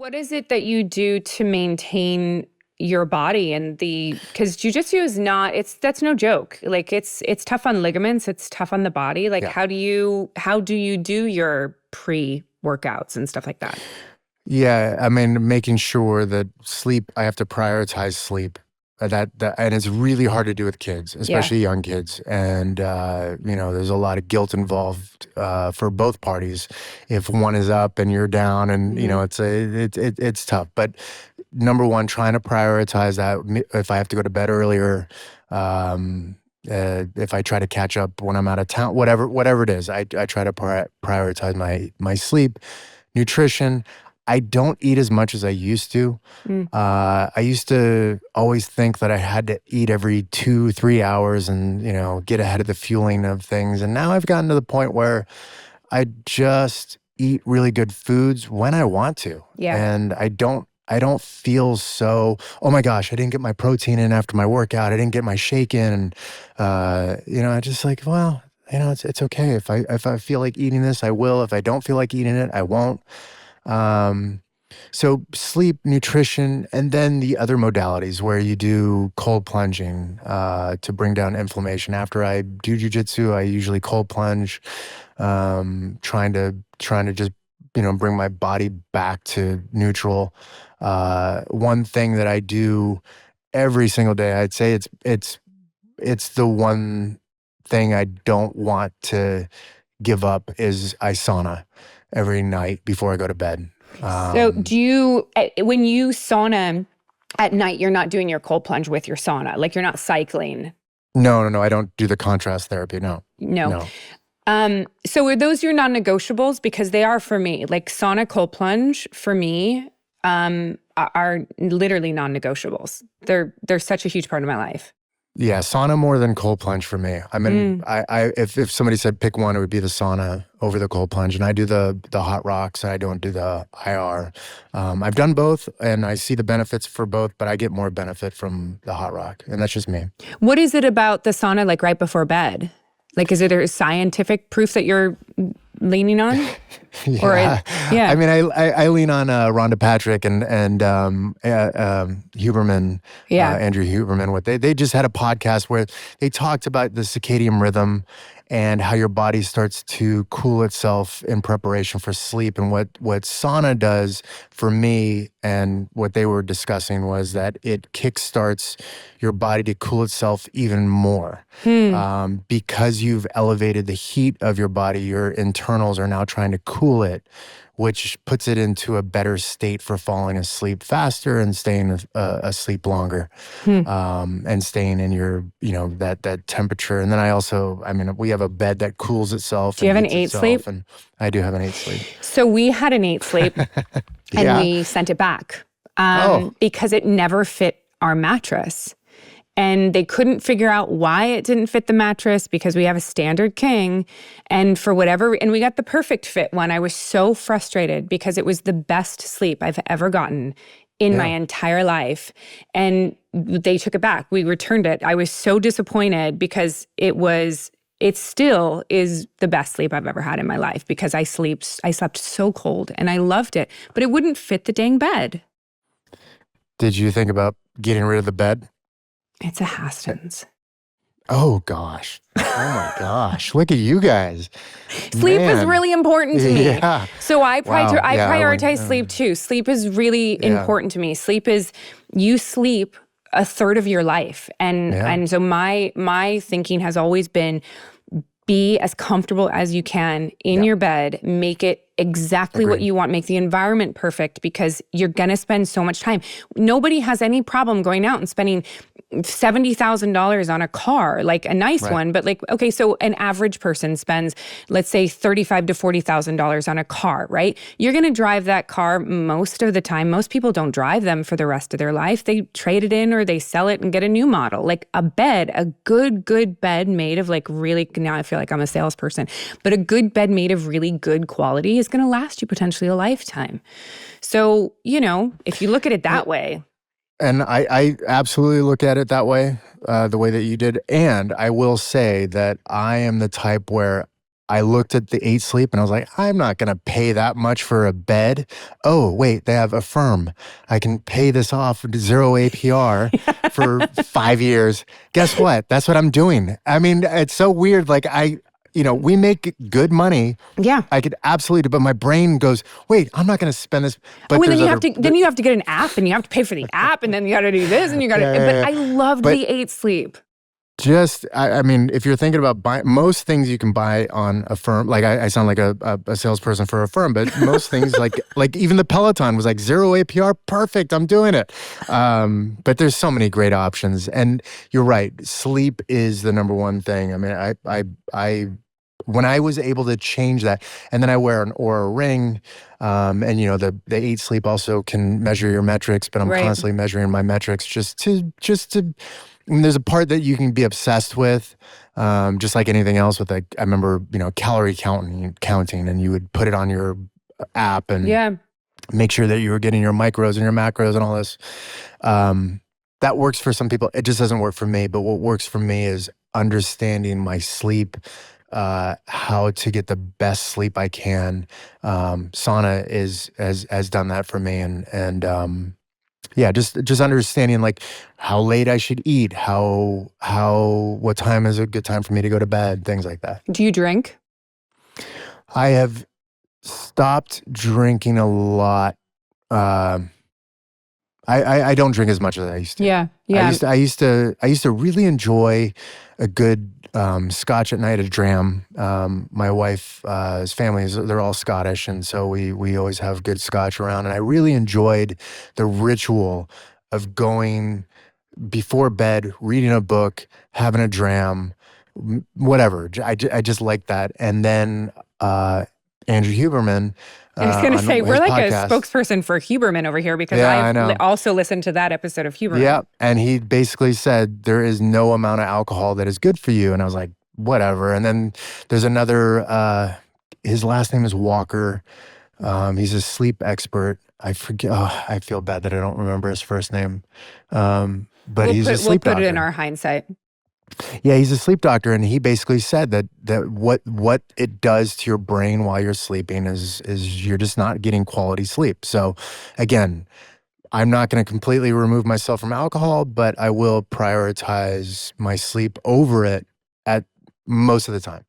What is it that you do to maintain your body and because jujitsu is not, that's no joke. Like it's tough on ligaments, it's tough on the body. Like Yeah. how do you do your pre-workouts and stuff like that? Yeah, I mean, making sure that sleep, I have to prioritize sleep. And it's really hard to do with kids, Yeah. especially young kids. And there's a lot of guilt involved for both parties if one is up and you're down, and Mhm. it's tough. But number one, trying to prioritize that. If I have to go to bed earlier, if I try to catch up when I'm out of town, whatever it is, I try to prioritize my sleep, nutrition. I don't eat as much as I used to. Mm. I used to always think that I had to eat every 2-3 hours and, get ahead of the fueling of things. And now I've gotten to the point where I just eat really good foods when I want to. Yeah. And I don't feel so, oh my gosh, I didn't get my protein in after my workout. I didn't get my shake in. And, I just like, well, it's okay. If I feel like eating this, I will. If I don't feel like eating it, I won't. So sleep, nutrition, and then the other modalities where you do cold plunging to bring down inflammation. After I do jiu-jitsu, I usually cold plunge, trying to just bring my body back to neutral. One thing that I do every single day, I'd say it's the one thing I don't want to give up is I sauna every night before I go to bed. So when you sauna at night, you're not doing your cold plunge with your sauna, like you're not cycling? No, I don't do the contrast therapy. No, No. no. So are those your non-negotiables? Because they are for me. Like sauna, cold plunge for me are literally non-negotiables. They're such a huge part of my life. Yeah, sauna more than cold plunge for me. I mean, if somebody said pick one, it would be the sauna over the cold plunge. And I do the hot rocks, and I don't do the IR. I've done both, and I see the benefits for both, but I get more benefit from the hot rock, and that's just me. What is it about the sauna, like right before bed? Like, is it a scientific proof that you're leaning on? Yeah. I mean, I lean on Rhonda Patrick and Huberman, Yeah. Andrew Huberman. What they just had a podcast where they talked about the circadian rhythm and how your body starts to cool itself in preparation for sleep. And what sauna does for me, and what they were discussing, was that it kickstarts your body to cool itself even more. Because you've elevated the heat of your body, your internals are now trying to cool it, which puts it into a better state for falling asleep faster and staying asleep longer, and staying in your, that temperature. And then we have a bed that cools itself. Do you and have an heats 8 sleep? itself, and I do have an 8 sleep. So we had an 8 sleep and Yeah. we sent it back Oh. because it never fit our mattress. And they couldn't figure out why it didn't fit the mattress, because we have a standard king. And and we got the perfect fit one. I was so frustrated because it was the best sleep I've ever gotten in my entire life. And they took it back. We returned it. I was so disappointed because it still is the best sleep I've ever had in my life, because I slept so cold and I loved it, but it wouldn't fit the dang bed. Did you think about getting rid of the bed? It's a Haston's. Oh gosh. Oh my gosh. Look at you guys. Sleep is Man. really important to me. Yeah. So I Wow. Yeah, prioritize sleep too. Sleep is really important to me. You sleep a third of your life. And so my thinking has always been, be as comfortable as you can in your bed, make it exactly what you want, make the environment perfect, because you're going to spend so much time. Nobody has any problem going out and spending $70,000 on a car, like a nice one. But so an average person spends, let's say, $35,000 to $40,000 on a car, right? You're going to drive that car most of the time. Most people don't drive them for the rest of their life. They trade it in or they sell it and get a new model. Like a good bed made of now I feel like I'm a salesperson, but a good bed made of really good quality is going to last you potentially a lifetime. So, if you look at it that way. And I absolutely look at it that way, the way that you did. And I will say that I am the type where I looked at the 8 Sleep and I was like, I'm not going to pay that much for a bed. Oh, wait, they have Affirm. I can pay this off at 0 APR for 5 years. Guess what? That's what I'm doing. I mean, it's so weird. Like we make good money. Yeah. I could absolutely, but my brain goes, wait, I'm not going to spend this. But and then you have to get an app and you have to pay for the app and then you got to do this and you got to, but I loved the 8 Sleep. I mean, if you're thinking about buying, most things you can buy on Affirm, like I sound like a salesperson for Affirm, but most things like even the Peloton was like 0 APR, perfect, I'm doing it. But there's so many great options, and you're right, sleep is the number one thing. I mean, I when I was able to change that, and then I wear an Oura ring, and the 8 Sleep also can measure your metrics, but I'm constantly measuring my metrics just to. And there's a part that you can be obsessed with, just like anything else. With I remember, calorie counting, and you would put it on your app and make sure that you were getting your micros and your macros and all this. That works for some people. It just doesn't work for me. But what works for me is understanding my sleep, how to get the best sleep I can. Sauna has done that for me, and just understanding like how late I should eat, what time is a good time for me to go to bed, things like that. Do you drink? I have stopped drinking a lot. I don't drink as much as I used to. Yeah. I used to really enjoy a good scotch at night, a dram. My wife's family they're all Scottish, and so we always have good scotch around. And I really enjoyed the ritual of going before bed, reading a book, having a dram, whatever. I just like that. And then Andrew Huberman. I was going to say, we're like podcast. A spokesperson for Huberman over here because I've also listened to that episode of Huberman. Yeah, and he basically said, there is no amount of alcohol that is good for you. And I was like, whatever. And then there's another, his last name is Walker. He's a sleep expert. I forget, I feel bad that I don't remember his first name. But he's a sleep doctor. We'll put it in our hindsight. Yeah, he's a sleep doctor, and he basically said that what it does to your brain while you're sleeping is you're just not getting quality sleep. So, again, I'm not going to completely remove myself from alcohol, but I will prioritize my sleep over it at most of the time.